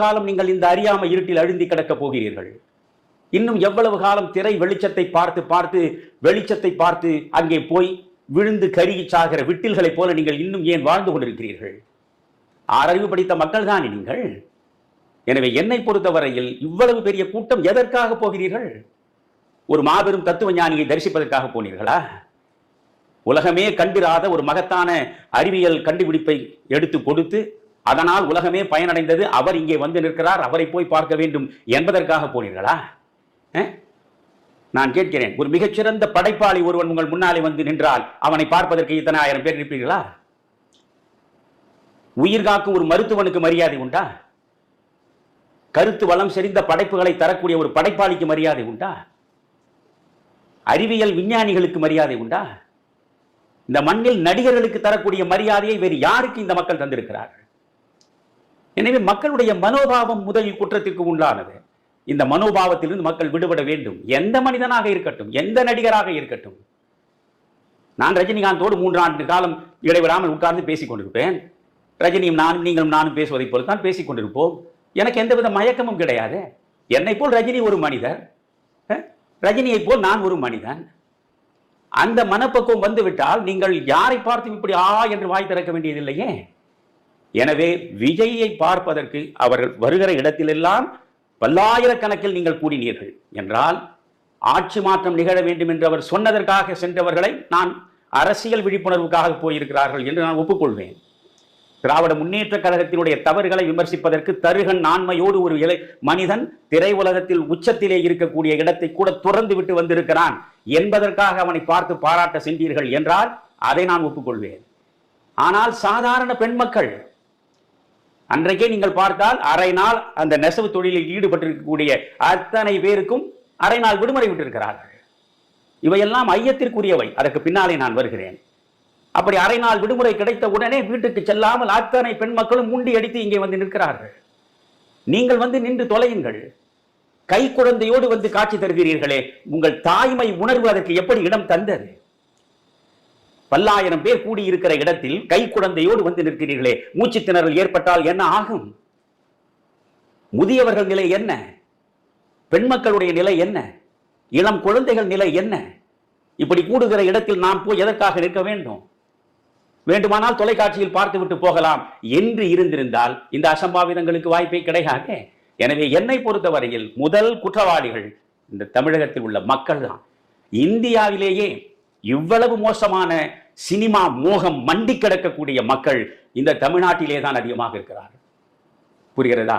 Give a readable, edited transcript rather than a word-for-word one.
காலம் நீங்கள் இந்த அறியாமை இருட்டில் அழுந்தி கிடக்கப் போகிறீர்கள்? இன்னும் எவ்வளவு காலம் திரை வெளிச்சத்தை பார்த்து பார்த்து வெளிச்சத்தை பார்த்து அங்கே போய் விழுந்து கருகி சாகிற விட்டில்களைப் போல நீங்கள் இன்னும் ஏன் வாழ்ந்து கொண்டிருக்கிறீர்கள்? ஆறறிவு படித்த மக்கள் தானே நீங்கள். எனவே என்னை பொறுத்தவரையில் இவ்வளவு பெரிய கூட்டம் எதற்காக போகிறீர்கள்? ஒரு மாபெரும் தத்துவ ஞானியை தரிசிப்பதற்காக போனீர்களா? உலகமே கண்டிராத ஒரு மகத்தான அறிவியல் கண்டுபிடிப்பை எடுத்து கொடுத்து அதனால் உலகமே பயனடைந்தது, அவர் இங்கே வந்து நிற்கிறார், அவரை போய் பார்க்க வேண்டும் என்பதற்காக போனீர்களா? நான் கேட்கிறேன், ஒரு மிகச்சிறந்த படைப்பாளி ஒருவன் உங்கள் முன்னாலே வந்து நின்றால் அவனை பார்ப்பதற்கு இத்தனை ஆயிரம் பேர் இருப்பீர்களா? உயிர் காக்கும் ஒரு மருத்துவனுக்கு மரியாதை உண்டா? கருத்து வளம் செறிந்த படைப்புகளை தரக்கூடிய ஒரு படைப்பாளிக்கு மரியாதை உண்டா? அறிவியல் விஞ்ஞானிகளுக்கு மரியாதை உண்டா? இந்த மண்ணில் நடிகர்களுக்கு தரக்கூடிய மரியாதையை வேறு யாருக்கு இந்த மக்கள் தந்திருக்கிறார்கள்? எனவே மக்களுடைய மனோபாவம் முதலில் குற்றத்திற்கு உள்ளானது. இந்த மனோபாவத்திலிருந்து மக்கள் விடுபட வேண்டும். எந்த மனிதனாக இருக்கட்டும், எந்த நடிகராக இருக்கட்டும். நான் ரஜினிகாந்தோடு 3 ஆண்டு காலம் இடைவிடாமல் உட்கார்ந்து பேசிக் கொண்டிருப்பேன். ரஜினியும் நானும் நீங்களும் நானும் பேசுவதைப் போல தான் பேசிக் கொண்டிருப்போம். எனக்கு எந்தவித மயக்கமும் கிடையாது. என்னை போல் ரஜினி ஒரு மனிதர், ரஜினியை போல் நான் ஒரு மனிதன். அந்த மனப்பக்குவம் வந்துவிட்டால் நீங்கள் யாரை பார்த்து இப்படி என்று வாய் திறக்க வேண்டியதில்லையே. எனவே விஜயை பார்ப்பதற்கு அவர்கள் வருகிற இடத்திலெல்லாம் பல்லாயிரக்கணக்கில் நீங்கள் கூடினீர்கள் என்றால் ஆட்சி மாற்றம் நிகழ வேண்டும் என்று அவர் சொன்னதற்காக சென்றவர்களை நான் அரசியல் விழிப்புணர்வுக்காக போயிருக்கிறார்கள் என்று நான் ஒப்புக்கொள்வேன். திராவிட முன்னேற்ற கழகத்தினுடைய தவறுகளை விமர்சிப்பதற்கு தருகன் ஆண்மையோடு ஒரு மனிதன் திரை உலகத்தில் உச்சத்திலே இருக்கக்கூடிய இடத்தை கூட துறந்து விட்டு வந்திருக்கிறான் என்பதற்காக அவனை பார்த்து பாராட்ட சென்றீர்கள் என்றால் அதை நான் ஒப்புக்கொள்வேன். ஆனால் சாதாரண பெண் மக்கள் அன்றைக்கே நீங்கள் பார்த்தால் அரை நாள் அந்த நெசவு தொழிலில் ஈடுபட்டிருக்கக்கூடிய அத்தனை பேருக்கும் அரை நாள் விடுமுறை விட்டிருக்கிறார்கள். இவையெல்லாம் ஐயத்திற்குரியவை. அதற்கு பின்னாலே நான் வருகிறேன். அப்படி அரை நாள் விடுமுறை கிடைத்த உடனே வீட்டுக்கு செல்லாமல் அத்தனை பெண் மக்களும் முண்டி அடித்து இங்கே வந்து நிற்கிறார்கள். நீங்கள் வந்து நின்று தொலையுங்கள். கை குழந்தையோடு வந்து காட்சி தருகிறீர்களே, உங்கள் தாய்மை உணர்வு அதற்கு எப்படி இடம் தந்தது? பல்லாயிரம் பேர் கூடியிருக்கிற இடத்தில் கை குழந்தையோடு வந்து நிற்கிறீர்களே, மூச்சு திணறல் ஏற்பட்டால் என்ன ஆகும்? முதியவர்கள் நிலை என்ன? பெண் மக்களுடைய நிலை என்ன? இளம் குழந்தைகள் நிலை என்ன? இப்படி கூடுகிற இடத்தில் நாம் போய் எதற்காக நிற்க வேண்டும்? வேண்டுமானால் தொலைக்காட்சியில் பார்த்துவிட்டு போகலாம் என்று இருந்திருந்தால் இந்த அசம்பாவிதங்களுக்கு வாய்ப்பே கிடையாது. எனவே என்னை பொறுத்தவரையில் முதல் குற்றவாளிகள் இந்த தமிழகத்தில் உள்ள மக்கள் தான். இந்தியாவிலேயே இவ்வளவு மோசமான சினிமா மோகம் மண்டி கிடக்கக்கூடிய மக்கள் இந்த தமிழ்நாட்டிலே தான் அதிகமாக இருக்கிறார்கள். புரிகிறதா?